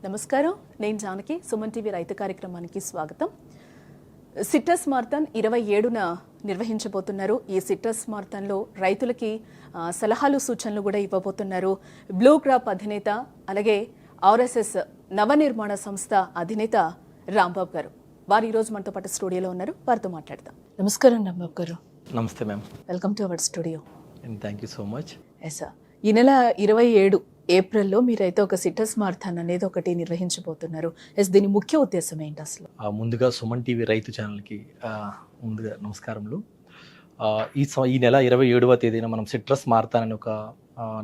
నమస్కారం, నేను జానకి. సుమన్ టీవీ రైతు కార్యక్రమానికి స్వాగతం. సిట్రస్ మారథాన్ 27న నిర్వహించబోతున్నారు. ఈ సిట్రస్ మారథాన్లో రైతులకి సలహాలు సూచనలు కూడా ఇవ్వబోతున్నారు. బ్లూ క్రాప్ అధినేత అలాగే ఆర్ఎస్ఎస్ నవనిర్మాణ సంస్థ అధినేత రాంబాబు గారు. వారు ఈరోజు మనతో పాటు స్టూడియోలో ఉన్నారు. వారితో మాట్లాడదాం. నమస్కారం రాంబాబు గారు. నమస్తే ma'am. Welcome to our studio. Thank you so much. Yes sir, ఈ నెల 27 ఏప్రిల్లో మీరైతే ఒక సిట్రస్ మారథాన్ అనేది ఒకటి నిర్వహించబోతున్నారు. దీని ముఖ్య ఉద్దేశం ఏంటి అసలు? ముందుగా సుమన్ టీవీ రైతు ఛానల్కి ముందుగా నమస్కారములు. ఈ నెల 27వ తేదీన మనం సిట్రస్ మారథాన్ అనే ఒక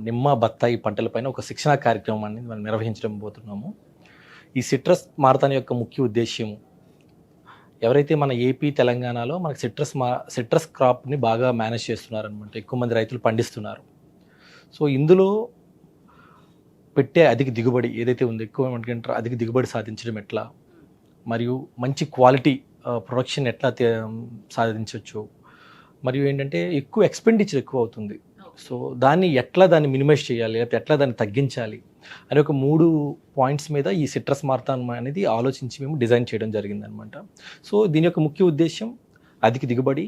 నిమ్మ బత్తాయి పంటలపైన ఒక శిక్షణా కార్యక్రమాన్ని మనం నిర్వహించడం పోతున్నాము. ఈ సిట్రస్ మారథాన్ యొక్క ముఖ్య ఉద్దేశ్యం, ఎవరైతే మన ఏపీ తెలంగాణలో మనకి సిట్రస్ క్రాప్ని బాగా మేనేజ్ చేస్తున్నారనమాట, ఎక్కువ మంది రైతులు పండిస్తున్నారు. సో ఇందులో పెట్టే అధిక దిగుబడి ఏదైతే ఉందో, ఎక్కువ మనకంటే అధిక దిగుబడి సాధించడం ఎట్లా, మరియు మంచి క్వాలిటీ ప్రొడక్షన్ ఎట్లా సాధించవచ్చు, మరియు ఏంటంటే ఎక్కువ ఎక్స్పెండిచర్ ఎక్కువ అవుతుంది. సో దాన్ని మినిమైజ్ చేయాలి, లేకపోతే ఎట్లా దాన్ని తగ్గించాలి అనే ఒక 3 పాయింట్స్ మీద ఈ సిట్రస్ మారథాన్ అనేది ఆలోచించి మేము డిజైన్ చేయడం జరిగిందనమాట. సో దీని యొక్క ముఖ్య ఉద్దేశం అధిక దిగుబడి,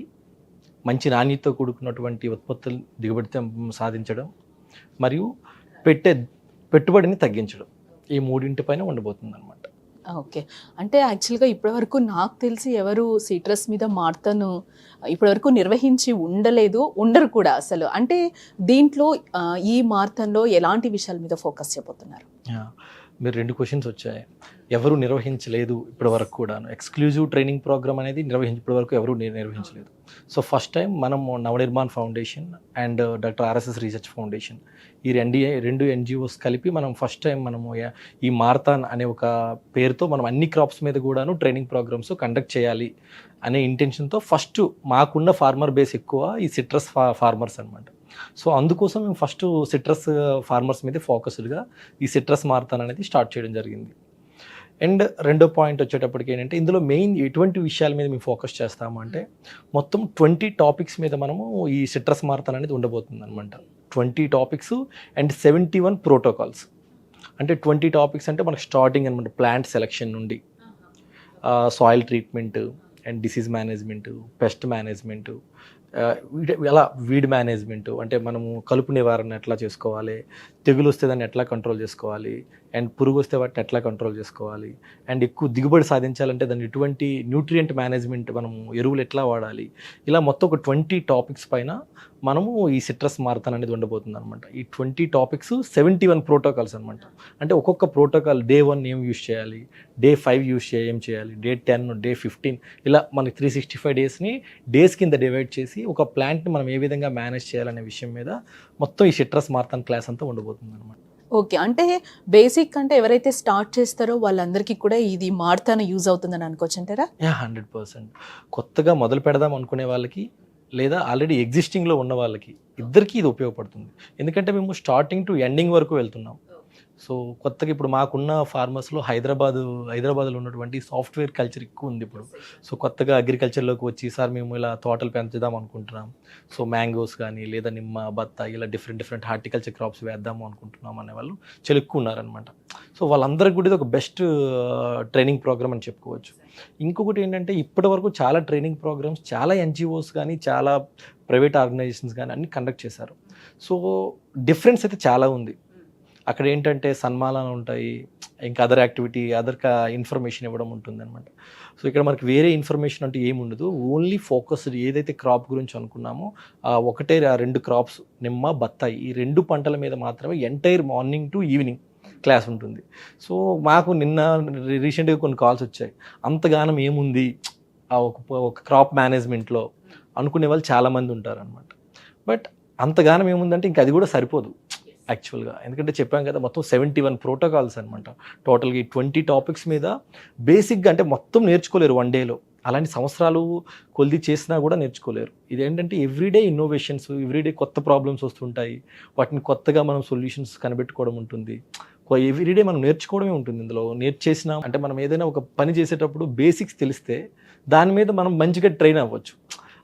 మంచి నాణ్యతతో కూడుకున్నటువంటి ఉత్పత్తులు దిగుబడితో సాధించడం, మరియు పెట్టుబడిని తగ్గించడం. ఈ 3 ఉండబోతుంది అనమాట. ఓకే, అంటే యాక్చువల్గా ఇప్పటివరకు నాకు తెలిసి ఎవరు సిట్రస్ మీద మారథాన్ ఇప్పటివరకు నిర్వహించి ఉండరు కూడా అసలు. అంటే దీంట్లో ఈ మారథాన్లో ఎలాంటి విషయాల మీద ఫోకస్ చేయబోతున్నారు? మీరు 2 క్వశ్చన్స్ వచ్చాయి. ఎవరు నిర్వహించలేదు ఇప్పటి వరకు కూడా. ఎక్స్క్లూజివ్ ట్రైనింగ్ ప్రోగ్రామ్ అనేది ఇప్పటి వరకు ఎవరు నిర్వహించలేదు. సో ఫస్ట్ టైం మనం Navnirman foundation and doctor RSS research foundation, ఈ రెండు ఎన్జిఓస్ కలిపి మనం ఫస్ట్ టైం మనము ఈ మారథాన్ అనే ఒక పేరుతో మనం అన్ని క్రాప్స్ మీద కూడాను ట్రైనింగ్ ప్రోగ్రామ్స్ కండక్ట్ చేయాలి అనే ఇంటెన్షన్తో ఫస్ట్ మాకున్న ఫార్మర్ బేస్ ఎక్కువ ఈ సిట్రస్ ఫార్మర్స్ అనమాట. సో అందుకోసం మేము ఫస్ట్ సిట్రస్ ఫార్మర్స్ మీద ఫోకస్డ్గా ఈ సిట్రస్ మారథాన్ అనేది స్టార్ట్ చేయడం జరిగింది. అండ్ రెండో పాయింట్ వచ్చేటప్పటికి ఏంటంటే, ఇందులో మెయిన్ ఎటువంటి విషయాల మీద మేము ఫోకస్ చేస్తామంటే, మొత్తం 20 టాపిక్స్ మీద మనము ఈ సిట్రస్ మారథాన్ అనేది ఉండబోతుంది అనమాట. 20 టాపిక్స్ అండ్ 71 ప్రోటోకాల్స్. అంటే 20 టాపిక్స్ అంటే మనకు స్టార్టింగ్ అనమాట, ప్లాంట్ సెలెక్షన్ నుండి soil treatment and disease management, pest management, ఎలా వీడ్ మేనేజ్మెంటు, అంటే మనము కలుపు నివారణ ఎట్లా చేసుకోవాలి, తెగులు వస్తే దాన్ని ఎట్లా కంట్రోల్ చేసుకోవాలి, అండ్ పురుగు వస్తే వాటిని ఎట్లా కంట్రోల్ చేసుకోవాలి, అండ్ ఎక్కువ దిగుబడి సాధించాలంటే దాన్ని ఎటువంటి న్యూట్రియంట్ మేనేజ్మెంట్, మనము ఎరువులు ఎట్లా వాడాలి, ఇలా మొత్తం ఒక 20 టాపిక్స్ పైన మనము ఈ సిట్రస్ మారథాన్ అనేది ఉండబోతుంది అనమాట. ఈ 20 టాపిక్స్ 71 ప్రోటోకాల్స్ అనమాట. అంటే ఒక్కొక్క ప్రోటోకాల్ డే 1 ఏం యూజ్ చేయాలి, డే 5 ఏం చేయాలి, డే 10, డే 15, ఇలా మనకి 365 డేస్ని డేస్ కింద డివైడ్ చేసి ఒక ప్లాంట్ని మనం ఏ విధంగా మేనేజ్ చేయాలనే విషయం మీద మొత్తం ఈ సిట్రస్ మారథాన్ క్లాస్ అంతా ఉండబోతుంది అనమాట. ఓకే, అంటే బేసిక్ అంటే ఎవరైతే స్టార్ట్ చేస్తారో వాళ్ళందరికీ కూడా ఇది మారథాన్ యూజ్ అవుతుందని అనుకోవచ్చు అంటారా? 100%. కొత్తగా మొదలు పెడదాం అనుకునే వాళ్ళకి, లేదా ఆల్రెడీ ఎగ్జిస్టింగ్లో ఉన్న వాళ్ళకి, ఇద్దరికీ ఇది ఉపయోగపడుతుంది. ఎందుకంటే మేము స్టార్టింగ్ టు ఎండింగ్ వరకు వెళ్తున్నాం. సో కొత్తగా ఇప్పుడు మాకున్న ఫార్మర్స్లో హైదరాబాద్లో ఉన్నటువంటి సాఫ్ట్వేర్ కల్చర్ ఎక్కువ ఉంది ఇప్పుడు. సో కొత్తగా అగ్రికల్చర్లోకి వచ్చి, సార్ మేము ఇలా తోటలు పెంచుదాం అనుకుంటున్నాం, సో మ్యాంగోస్ కానీ లేదా నిమ్మ, బత్తాయి, ఇలా డిఫరెంట్ హార్టికల్చర్ క్రాప్స్ వేద్దాము అనుకుంటున్నాం అనే వాళ్ళు చాలా ఎక్కువ ఉన్నారనమాట. సో వాళ్ళందరికీ కూడా ఇది ఒక బెస్ట్ ట్రైనింగ్ ప్రోగ్రామ్ అని చెప్పుకోవచ్చు. ఇంకొకటి ఏంటంటే, ఇప్పటి వరకు చాలా ట్రైనింగ్ ప్రోగ్రామ్స్ చాలా ఎన్జిఓస్ కానీ చాలా ప్రైవేట్ ఆర్గనైజేషన్స్ కానీ అన్ని కండక్ట్ చేశారు. సో డిఫరెన్స్ అయితే చాలా ఉంది. అక్కడ ఏంటంటే సన్మానాలు ఉంటాయి, ఇంకా అదర్ యాక్టివిటీ, ఇన్ఫర్మేషన్ ఇవ్వడం ఉంటుంది అనమాట. సో ఇక్కడ మనకి వేరే ఇన్ఫర్మేషన్ అంటే ఏముండదు. ఓన్లీ ఫోకస్డ్ ఏదైతే క్రాప్ గురించి అనుకున్నామో 2 క్రాప్స్, నిమ్మ, బత్తాయి, ఈ 2 పంటల మీద మాత్రమే entire morning to evening class ఉంటుంది. సో మాకు నిన్న రీసెంట్గా కొన్ని కాల్స్ వచ్చాయి, అంతగానం ఏముంది ఒక క్రాప్ మేనేజ్మెంట్లో అనుకునే వాళ్ళు చాలామంది ఉంటారనమాట. బట్ అంతగానం ఏముందంటే ఇంకా అది కూడా సరిపోదు యాక్చువల్గా. ఎందుకంటే చెప్పాం కదా, మొత్తం 71 ప్రోటోకాల్స్ అనమాట. టోటల్గా 20 టాపిక్స్ మీద బేసిక్గా అంటే మొత్తం నేర్చుకోలేరు 1 డేలో. అలాంటి సంవత్సరాలు కొద్ది చేసినా కూడా నేర్చుకోలేరు. ఇదేంటంటే ఎవ్రీడే ఇన్నోవేషన్స్, ఎవ్రీడే కొత్త ప్రాబ్లమ్స్ వస్తుంటాయి, వాటిని కొత్తగా మనం సొల్యూషన్స్ కనిపెట్టుకోవడం ఉంటుంది. ఎవ్రీడే మనం నేర్చుకోవడమే ఉంటుంది. ఇందులో నేర్చేసినా అంటే మనం ఏదైనా ఒక పని చేసేటప్పుడు బేసిక్స్ తెలిస్తే దాని మీద మనం మంచిగా ట్రైన్ అవ్వచ్చు.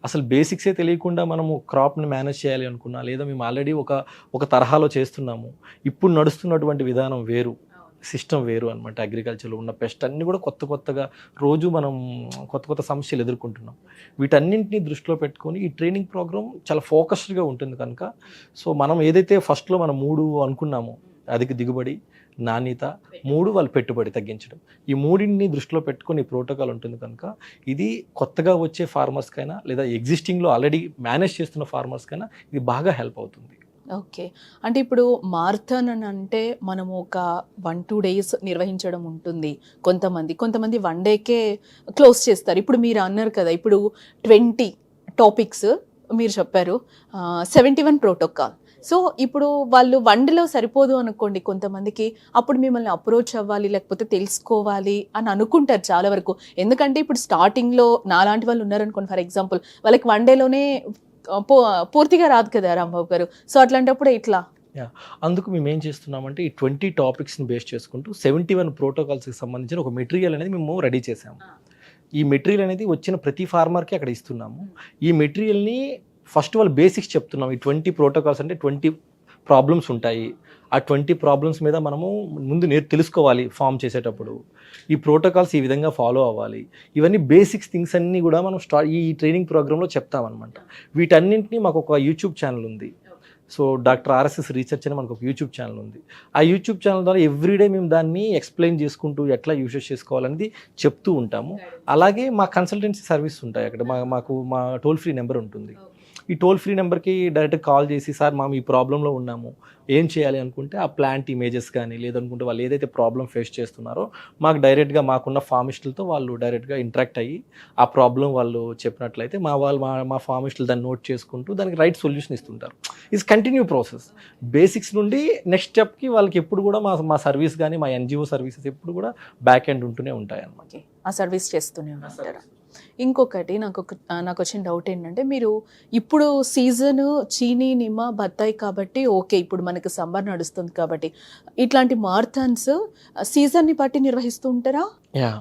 అసలు బేసిక్సే తెలియకుండా మనము క్రాప్ని మేనేజ్ చేయాలి అనుకున్నా, లేదా మేము ఆల్రెడీ ఒక తరహాలో చేస్తున్నాము, ఇప్పుడు నడుస్తున్నటువంటి విధానం వేరు, సిస్టమ్ వేరు అనమాట. అగ్రికల్చర్లో ఉన్న పెస్ట్ అన్నీ కూడా కొత్తగా రోజు మనం కొత్త సమస్యలు ఎదుర్కొంటున్నాం. వీటన్నింటినీ దృష్టిలో పెట్టుకొని ఈ ట్రైనింగ్ ప్రోగ్రామ్ చాలా ఫోకస్డ్గా ఉంటుంది కనుక, సో మనం ఏదైతే ఫస్ట్లో మనం 3 అనుకున్నామో, అధిక దిగుబడి, నాణ్యత, 3 వాళ్ళు పెట్టుబడి తగ్గించడం, ఈ మూడింటిని దృష్టిలో పెట్టుకొని ప్రోటోకాల్ ఉంటుంది కనుక ఇది కొత్తగా వచ్చే ఫార్మర్స్కైనా లేదా ఎగ్జిస్టింగ్లో ఆల్రెడీ మేనేజ్ చేస్తున్న ఫార్మర్స్కైనా ఇది బాగా హెల్ప్ అవుతుంది. ఓకే. అంటే ఇప్పుడు మారథాన్ అని అంటే మనము ఒక 1-2 డేస్ నిర్వహించడం ఉంటుంది. కొంతమంది 1 డేకే క్లోజ్ చేస్తారు. ఇప్పుడు మీరు అన్నారు కదా, ఇప్పుడు 20 టాపిక్స్ మీరు చెప్పారు, 71 ప్రోటోకాల్. సో ఇప్పుడు వాళ్ళు 1 డేలో సరిపోదు అనుకోండి కొంతమందికి, అప్పుడు మిమ్మల్ని అప్రోచ్ అవ్వాలి లేకపోతే తెలుసుకోవాలి అని అనుకుంటారు చాలా వరకు. ఎందుకంటే ఇప్పుడు స్టార్టింగ్లో నాలాంటి వాళ్ళు ఉన్నారనుకోండి, ఫర్ ఎగ్జాంపుల్ వాళ్ళకి 1 డేలోనే పూర్తిగా రాదు కదా రాంబాబు గారు. సో అట్లాంటప్పుడు ఇట్లా అందుకు మేము ఏం చేస్తున్నామంటే ఈ 20 టాపిక్స్ని బేస్ చేసుకుంటూ 71 ప్రోటోకాల్స్కి సంబంధించిన ఒక మెటీరియల్ అనేది మేము రెడీ చేసాము. ఈ మెటీరియల్ అనేది వచ్చిన ప్రతి ఫార్మర్కి అక్కడ ఇస్తున్నాము. ఈ మెటీరియల్ని ఫస్ట్ వాళ్ళు బేసిక్స్ చెప్తున్నాం. ఈ 20 ప్రోటోకాల్స్ అంటే 20 ప్రాబ్లమ్స్ ఉంటాయి. ఆ 20 ప్రాబ్లమ్స్ మీద మనము ముందు తెలుసుకోవాలి. ఫామ్ చేసేటప్పుడు ఈ ప్రోటోకాల్స్ ఈ విధంగా ఫాలో అవ్వాలి. ఇవన్నీ బేసిక్స్ థింగ్స్ అన్నీ కూడా మనం ఈ ట్రైనింగ్ ప్రోగ్రాంలో చెప్తామన్నమాట. వీటన్నింటినీ మాకు ఒక యూట్యూబ్ ఛానల్ ఉంది. సో డాక్టర్ ఆర్ఎస్ఎస్ రీసెర్చ్ అని మనకు ఒక యూట్యూబ్ ఛానల్ ఉంది. ఆ యూట్యూబ్ ఛానల్ ద్వారా ఎవ్రీడే మేము దాన్ని ఎక్స్ప్లెయిన్ చేసుకుంటూ ఎట్లా యూజెస్ చేసుకోవాలనేది చెప్తూ ఉంటాము. అలాగే మా కన్సల్టెన్సీ సర్వీస్ ఉంటాయి అక్కడ. మా టోల్ ఫ్రీ నెంబర్ ఉంటుంది. ఈ టోల్ ఫ్రీ నెంబర్కి డైరెక్ట్ కాల్ చేసి, సార్ మేము ఈ ప్రాబ్లంలో ఉన్నాము, ఏం చేయాలి అనుకుంటే ఆ ప్లాంట్ ఇమేజెస్ కానీ లేదనుకుంటే వాళ్ళు ఏదైతే ప్రాబ్లం ఫేస్ చేస్తున్నారో మాకు డైరెక్ట్గా మాకున్న ఫార్మిస్టులతో వాళ్ళు డైరెక్ట్గా ఇంటరాక్ట్ అయ్యి ఆ ప్రాబ్లం వాళ్ళు చెప్పినట్లయితే మా ఫార్మిస్టులు దాన్ని నోట్ చేసుకుంటూ దానికి రైట్ సొల్యూషన్ ఇస్తుంటారు. ఇది కంటిన్యూ ప్రాసెస్. బేసిక్స్ నుండి నెక్స్ట్ స్టెప్కి వాళ్ళకి ఎప్పుడు కూడా మా సర్వీస్ కానీ మా ఎన్జిఓ సర్వీసెస్ ఎప్పుడు కూడా బ్యాక్ ఎండ్ ఉంటూనే ఉంటాయి అన్నమాట. ఆ సర్వీస్ చేస్తూనే ఉంటారు. ఇంకొకటి నాకు వచ్చిన డౌట్ ఏంటంటే, మీరు ఇప్పుడు సీజన్ చీనీ, నిమ్మ, బత్తాయి కాబట్టి ఓకే, ఇప్పుడు మనకి సమ్మర్ నడుస్తుంది కాబట్టి ఇట్లాంటి మారథాన్స్ సీజన్ని బట్టి నిర్వహిస్తూ ఉంటారా? యా,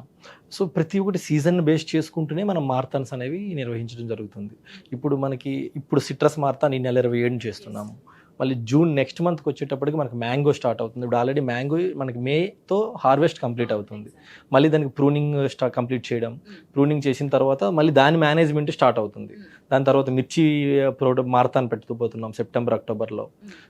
సో ప్రతి ఒక్కటి సీజన్ బేస్ చేసుకుంటూనే మనం మారథాన్స్ అనేవి నిర్వహించడం జరుగుతుంది. ఇప్పుడు సిట్రస్ మారథాన్ ఈ నెల 27 చేస్తున్నాము. మళ్ళీ జూన్ నెక్స్ట్ మంత్కి వచ్చేటప్పటికి మనకి మ్యాంగో స్టార్ట్ అవుతుంది. ఇప్పుడు ఆల్రెడీ మ్యాంగో మనకి మేతో హార్వెస్ట్ కంప్లీట్ అవుతుంది. మళ్ళీ దానికి ప్రూనింగ్ కంప్లీట్ చేయడం, ప్రూనింగ్ చేసిన తర్వాత మళ్ళీ దాని మేనేజ్మెంట్ స్టార్ట్ అవుతుంది. దాని తర్వాత మిర్చి మారథాన్ పెట్టుకుపోతున్నాం సెప్టెంబర్ అక్టోబర్లో.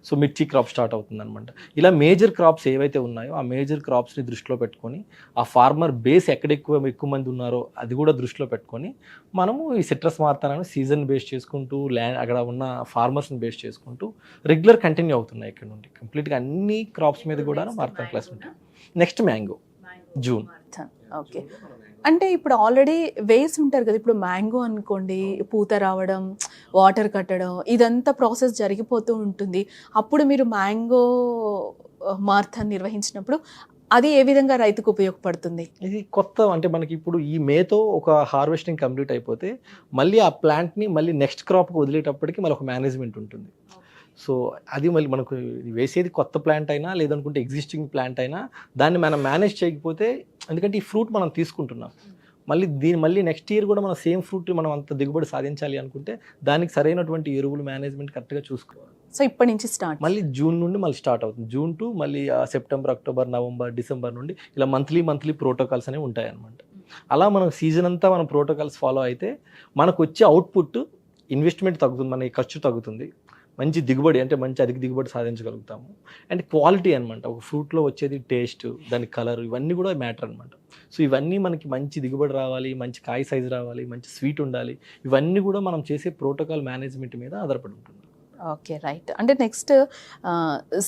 సో మిర్చి క్రాప్ స్టార్ట్ అవుతుంది అనమాట. ఇలా మేజర్ క్రాప్స్ ఏవైతే ఉన్నాయో ఆ మేజర్ క్రాప్స్ని దృష్టిలో పెట్టుకొని ఆ ఫార్మర్ బేస్ ఎక్కువ మంది ఉన్నారో అది కూడా దృష్టిలో పెట్టుకొని మనము ఈ సిట్రస్ మారథాన్ అని సీజన్ బేస్ చేసుకుంటూ అక్కడ ఉన్న ఫార్మర్స్ని బేస్ చేసుకుంటూ రెగ్యులర్ కంటిన్యూ అవుతున్నాయి. ఇక్కడ నుండి కంప్లీట్గా అన్ని క్రాప్స్ మీద కూడా మారథాన్ క్లాస్ ఉంటాయి. Next mango June. ఓకే. అంటే ఇప్పుడు ఆల్రెడీ వేసి ఉంటారు కదా, ఇప్పుడు మ్యాంగో అనుకోండి, పూత రావడం, వాటర్ కట్టడం, ఇదంతా ప్రాసెస్ జరిగిపోతూ ఉంటుంది. అప్పుడు మీరు మ్యాంగో మారథాన్ నిర్వహించినప్పుడు అది ఏ విధంగా రైతుకు ఉపయోగపడుతుంది? ఇది కొత్త అంటే మనకి ఇప్పుడు ఈ మేతో ఒక హార్వెస్టింగ్ కంప్లీట్ అయిపోతే మళ్ళీ ఆ ప్లాంట్ని మళ్ళీ నెక్స్ట్ క్రాప్కి వదిలేటప్పటికి మళ్ళీ ఒక మేనేజ్మెంట్ ఉంటుంది. సో అది మళ్ళీ మనకు వేసేది కొత్త ప్లాంట్ అయినా లేదనుకుంటే ఎగ్జిస్టింగ్ ప్లాంట్ అయినా దాన్ని మనం మేనేజ్ చేయకపోతే, ఎందుకంటే ఈ ఫ్రూట్ మనం తీసుకుంటున్నాం, మళ్ళీ నెక్స్ట్ ఇయర్ కూడా మనం సేమ్ ఫ్రూట్ మనం అంత దిగుబడి సాధించాలి అనుకుంటే దానికి సరైనటువంటి ఎరువులు మేనేజ్మెంట్ కరెక్ట్గా చూసుకోవాలి. సో ఇప్పటి నుంచి స్టార్ట్, మళ్ళీ జూన్ నుండి మళ్ళీ స్టార్ట్ అవుతుంది. జూన్ టు మళ్ళీ సెప్టెంబర్, అక్టోబర్, నవంబర్, డిసెంబర్ నుండి ఇలా మంత్లీ ప్రోటోకాల్స్ అనేవి ఉంటాయి అన్నమాట. అలా మనం సీజన్ అంతా మనం ప్రోటోకాల్స్ ఫాలో అయితే మనకు వచ్చే అవుట్పుట్, ఇన్వెస్ట్మెంట్ తగ్గుతుంది, మన ఖర్చు తగ్గుతుంది, మంచి దిగుబడి అంటే మంచి అధిక దిగుబడి సాధించగలుగుతాము. అండ్ క్వాలిటీ అనమాట, ఒక ఫ్రూట్లో వచ్చేది టేస్ట్, దాని కలర్, ఇవన్నీ కూడా మ్యాటర్ అనమాట. సో ఇవన్నీ మనకి మంచి దిగుబడి రావాలి, మంచి కాయ సైజు రావాలి, మంచి స్వీట్ ఉండాలి, ఇవన్నీ కూడా మనం చేసే ప్రోటోకాల్ మేనేజ్మెంట్ మీద ఆధారపడి ఉంటుంది. Okay, right. అంటే నెక్స్ట్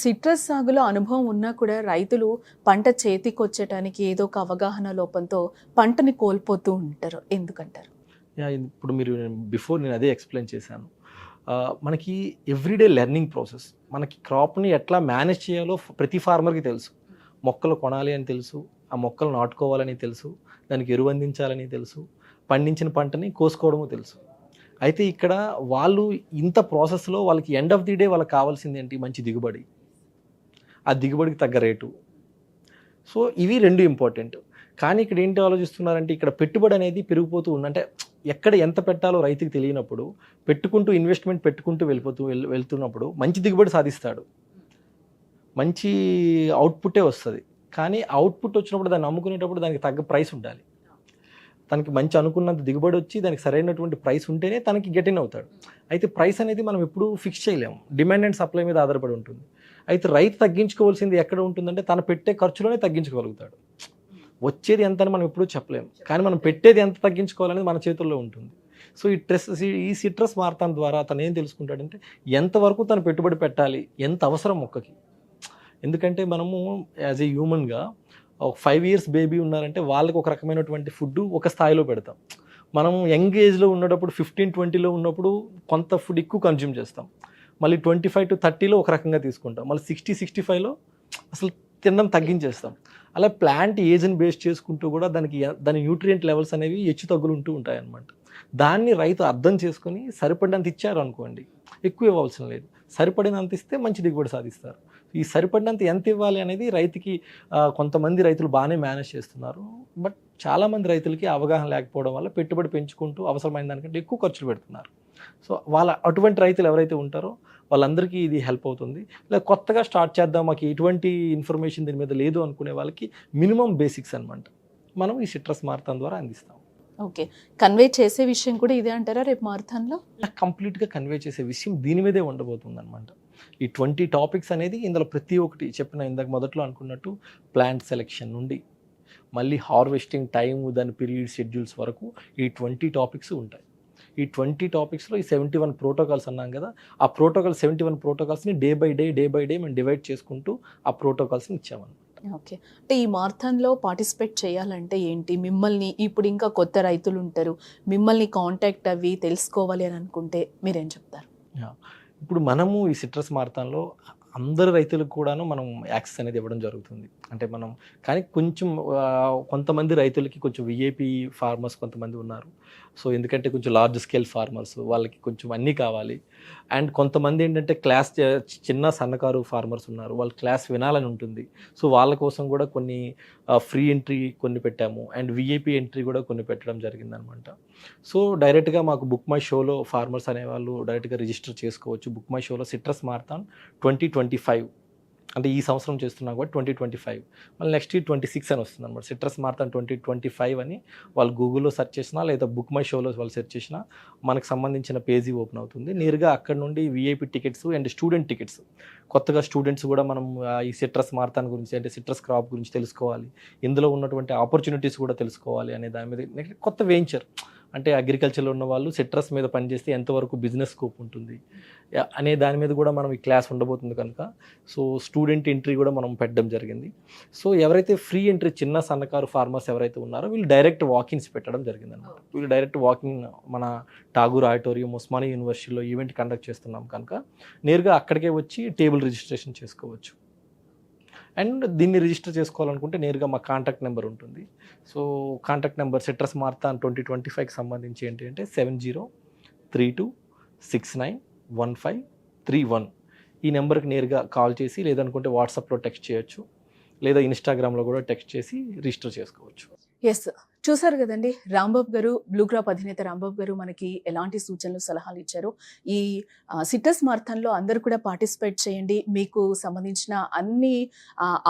సిట్రస్ సాగులో అనుభవం ఉన్నా కూడా రైతులు పంట చేతికి వచ్చేటానికి ఏదో ఒక అవగాహన లోపంతో పంటని కోల్పోతూ ఉంటారు, ఎందుకంటారు? ఇప్పుడు మీరు బిఫోర్ నేను అదే ఎక్స్ప్లెయిన్ చేశాను. మనకి ఎవ్రీడే లెర్నింగ్ ప్రాసెస్. మనకి క్రాప్ని ఎట్లా మేనేజ్ చేయాలో ప్రతి ఫార్మర్కి తెలుసు. మొక్కలు కొనాలి అని తెలుసు, ఆ మొక్కలు నాటుకోవాలని తెలుసు, దానికి ఎరువు అందించాలని తెలుసు, పండించిన పంటని కోసుకోవడము తెలుసు. అయితే ఇక్కడ వాళ్ళు ఇంత ప్రాసెస్లో వాళ్ళకి ఎండ్ ఆఫ్ ది డే వాళ్ళకి కావాల్సింది ఏంటి? మంచి దిగుబడి, ఆ దిగుబడికి తగ్గ రేటు. సో ఇవి రెండు ఇంపార్టెంట్. కానీ ఇక్కడ ఏంటి ఆలోచిస్తున్నారంటే, ఇక్కడ పెట్టుబడి అనేది పెరిగిపోతూ ఉంది. అంటే ఎక్కడ ఎంత పెట్టాలో రైతుకి తెలియనప్పుడు ఇన్వెస్ట్మెంట్ పెట్టుకుంటూ వెళ్తున్నప్పుడు మంచి దిగుబడి సాధిస్తాడు, మంచి అవుట్పుట్టే వస్తుంది. కానీ అవుట్పుట్ వచ్చినప్పుడు దాన్ని అమ్ముకునేటప్పుడు దానికి తగ్గ ప్రైస్ ఉండాలి. తనకి మంచి అనుకున్నంత దిగుబడి వచ్చి దానికి సరైనటువంటి ప్రైస్ ఉంటేనే తనకి గెట్ ఇన్ అవుతాడు. అయితే ప్రైస్ అనేది మనం ఎప్పుడూ ఫిక్స్ చేయలేము, డిమాండ్ అండ్ సప్లై మీద ఆధారపడి ఉంటుంది. అయితే రైతు తగ్గించుకోవాల్సింది ఎక్కడ ఉంటుందంటే తను పెట్టే ఖర్చులోనే తగ్గించుకోగలుగుతాడు. వచ్చేది ఎంత అని మనం ఎప్పుడూ చెప్పలేము, కానీ మనం పెట్టేది ఎంత తగ్గించుకోవాలనేది మన చేతుల్లో ఉంటుంది. సో ఈ సిట్రస్ మారథాన్ ద్వారా తను ఏం తెలుసుకుంటాడంటే ఎంతవరకు తను పెట్టుబడి పెట్టాలి, ఎంత అవసరం మొక్కకి. ఎందుకంటే మనము యాజ్ ఏ హ్యూమన్గా ఒక 5 years బేబీ ఉన్నారంటే వాళ్ళకి ఒక రకమైనటువంటి ఫుడ్ ఒక స్థాయిలో పెడతాం. మనం యంగ్ ఏజ్లో ఉన్నప్పుడు 15-20లో ఉన్నప్పుడు కొంత ఫుడ్ ఎక్కువ కన్జ్యూమ్ చేస్తాం. మళ్ళీ 25 to 30లో ఒక రకంగా తీసుకుంటాం. మళ్ళీ 60-65లో అసలు తినడం తగ్గించేస్తాం. అలా ప్లాంట్ ఏజ్ని బేస్ చేసుకుంటూ కూడా దాని న్యూట్రియంట్ లెవెల్స్ అనేవి హెచ్చు తగ్గులు ఉంటూ ఉంటాయి అన్నమాట. దాన్ని రైతు అర్థం చేసుకొని సరిపడినంత ఇచ్చారు అనుకోండి, ఎక్కువ ఇవ్వాల్సిన లేదు, సరిపడినంత ఇస్తే మంచి దిగుబడి సాధిస్తారు. ఈ సరిపడినంత ఎంత ఇవ్వాలి అనేది రైతుకి కొంతమంది రైతులు బాగానే మేనేజ్ చేస్తున్నారు. బట్ చాలామంది రైతులకి అవగాహన లేకపోవడం వల్ల పెట్టుబడి పెంచుకుంటూ అవసరమైన దానికంటే ఎక్కువ ఖర్చులు పెడుతున్నారు. సో అటువంటి రైతులు ఎవరైతే ఉంటారో వాళ్ళందరికీ ఇది హెల్ప్ అవుతుంది. లేదా కొత్తగా స్టార్ట్ చేద్దాం, మాకు ఎటువంటి ఇన్ఫర్మేషన్ దీని మీద లేదు అనుకునే వాళ్ళకి మినిమం బేసిక్స్ అనమాట మనం ఈ సిట్రస్ మారథాన్ ద్వారా అందిస్తాం. ఓకే, కన్వే చేసే విషయం కూడా ఇదే అంటారా రేపు మారథాన్లో? కంప్లీట్గా కన్వే చేసే విషయం దీని మీదే ఉండబోతుంది అనమాట. ఈ 20 టాపిక్స్ అనేది ఇందులో ప్రతి ఒక్కటి చెప్పిన ఇందాక మొదట్లో అనుకున్నట్టు ప్లాంట్ సెలెక్షన్ నుండి మళ్ళీ హార్వెస్టింగ్ టైము, దాని పీరియడ్, షెడ్యూల్స్ వరకు ఈ 20 టాపిక్స్ ఉంటాయి. ఈ 20 టాపిక్స్లో ఈ 71 ప్రోటోకాల్స్ అన్నాం కదా, ఆ 71 ప్రోటోకాల్స్ని డే బై డే మేము డివైడ్ చేసుకుంటూ ఆ ప్రోటోకాల్స్ని ఇచ్చామన్నమాట. ఓకే, అంటే ఈ మారథాన్లో పార్టిసిపేట్ చేయాలంటే ఏంటి? మిమ్మల్ని ఇప్పుడు ఇంకా కొత్త రైతులు ఉంటారు, మిమ్మల్ని కాంటాక్ట్ అవి తెలుసుకోవాలి అని అనుకుంటే మీరేం చెప్తారు? ఇప్పుడు మనము ఈ సిట్రస్ మారథాన్లో అందరు రైతులకు కూడాను మనం యాక్సెస్ అనేది ఇవ్వడం జరుగుతుంది. అంటే మనం కానీ కొంచెం కొంతమంది రైతులకి కొంచెం విఐపి ఫార్మర్స్ కొంతమంది ఉన్నారు. సో ఎందుకంటే కొంచెం లార్జ్ స్కేల్ ఫార్మర్స్, వాళ్ళకి కొంచెం అన్నీ కావాలి. అండ్ కొంతమంది ఏంటంటే చిన్న సన్నకారు ఫార్మర్స్ ఉన్నారు, వాళ్ళ క్లాస్ వినాలని ఉంటుంది. సో వాళ్ళ కోసం కూడా కొన్ని ఫ్రీ ఎంట్రీ కొన్ని పెట్టాము, అండ్ విఐపి ఎంట్రీ కూడా కొన్ని పెట్టడం జరిగిందనమాట. సో డైరెక్ట్గా మాకు బుక్ మై షోలో ఫార్మర్స్ అనేవాళ్ళు డైరెక్ట్గా రిజిస్టర్ చేసుకోవచ్చు. బుక్ మై షోలో సిట్రస్ మారథాన్ 2025 అంటే ఈ సంవత్సరం చేస్తున్నాం కూడా 2025, మళ్ళీ నెక్స్ట్ ఇయర్ 26 అని వస్తుంది అనమాట. సిట్రస్ మారథాన్ 2025 అని వాళ్ళు గూగుల్లో సెర్చ్ చేసినా లేదా బుక్ మై షోలో వాళ్ళు సెర్చ్ చేసినా మనకు సంబంధించిన పేజీ ఓపెన్ అవుతుంది. నేరుగా అక్కడ నుండి VIP tickets and student tickets, కొత్తగా స్టూడెంట్స్ కూడా మనం ఈ సిట్రస్ మారథాన్ గురించి అంటే సిట్రస్ క్రాప్ గురించి తెలుసుకోవాలి, ఇందులో ఉన్నటువంటి ఆపర్చునిటీస్ కూడా తెలుసుకోవాలి అనే దాని మీద కొత్త వెంచర్ అంటే అగ్రికల్చర్లో ఉన్న వాళ్ళు సిట్రస్ మీద పనిచేస్తే ఎంతవరకు బిజినెస్ స్కోప్ ఉంటుంది అనే దాని మీద కూడా మనం ఈ క్లాస్ ఉండబోతుంది కనుక సో స్టూడెంట్ ఎంట్రీ కూడా మనం పెట్టడం జరిగింది. సో ఎవరైతే ఫ్రీ ఎంట్రీ చిన్న సన్నకారు ఫార్మర్స్ ఎవరైతే ఉన్నారో వీళ్ళు డైరెక్ట్ వాకిన్స్ పెట్టడం జరిగింది అనమాట. వీళ్ళు డైరెక్ట్ వాకింగ్ మన ఠాగూర్ ఆడిటోరియం ఉస్మానియా యూనివర్సిటీలో ఈవెంట్ కండక్ట్ చేస్తున్నాం కనుక నేరుగా అక్కడికే వచ్చి టేబుల్ రిజిస్ట్రేషన్ చేసుకోవచ్చు. అండ్ దీన్ని రిజిస్టర్ చేసుకోవాలనుకుంటే నేరుగా మా కాంటాక్ట్ నెంబర్ ఉంటుంది. So contact number citrus marathon 2025కి సంబంధించి ఏంటి అంటే 7032691531 ఈ నెంబర్కి నేరుగా కాల్ చేసి లేదనుకుంటే వాట్సాప్లో టెక్స్ట్ చేయొచ్చు, లేదా ఇన్స్టాగ్రామ్లో కూడా టెక్స్ట్ చేసి రిజిస్టర్ చేసుకోవచ్చు. ఎస్, చూసారు కదండి రాంబాబు గారు, బ్లూ క్రాప్ అధినేత రాంబాబు గారు మనకి ఎలాంటి సూచనలు సలహాలు ఇచ్చారు. ఈ సిట్రస్ మారథాన్లో అందరూ కూడా పార్టిసిపేట్ చేయండి. మీకు సంబంధించిన అన్ని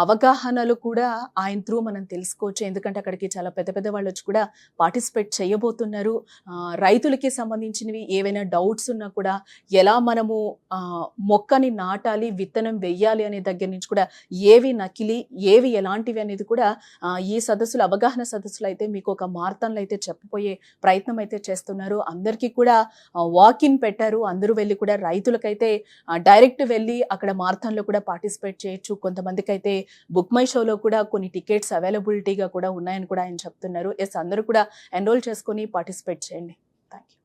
అవగాహనలు కూడా ఆయన త్రూ మనం తెలుసుకోవచ్చు. ఎందుకంటే అక్కడికి చాలా పెద్ద పెద్ద వాళ్ళు వచ్చి కూడా పార్టిసిపేట్ చేయబోతున్నారు. రైతులకి సంబంధించినవి ఏవైనా డౌట్స్ ఉన్నా కూడా ఎలా మనము మొక్కని నాటాలి, విత్తనం వెయ్యాలి అనే దగ్గర నుంచి కూడా ఏవి నకిలీ ఏవి ఎలాంటివి అనేది కూడా ఈ సదస్సులు అవగాహన సదస్సులు అయితే మీకు ఒక మారథాన్లో అయితే చెప్పబోయే ప్రయత్నం అయితే చేస్తున్నారు. అందరికీ కూడా వాకిన్ పెట్టారు. అందరూ వెళ్ళి కూడా రైతులకైతే డైరెక్ట్ వెళ్ళి అక్కడ మారథాన్లో కూడా పార్టిసిపేట్ చేయొచ్చు. కొంతమందికి అయితే బుక్ మై షోలో కూడా కొన్ని టికెట్స్ అవైలబిలిటీగా కూడా ఉన్నాయని కూడా ఆయన చెప్తున్నారు. ఎస్, అందరూ కూడా ఎన్రోల్ చేసుకొని పార్టిసిపేట్ చేయండి. Thank you.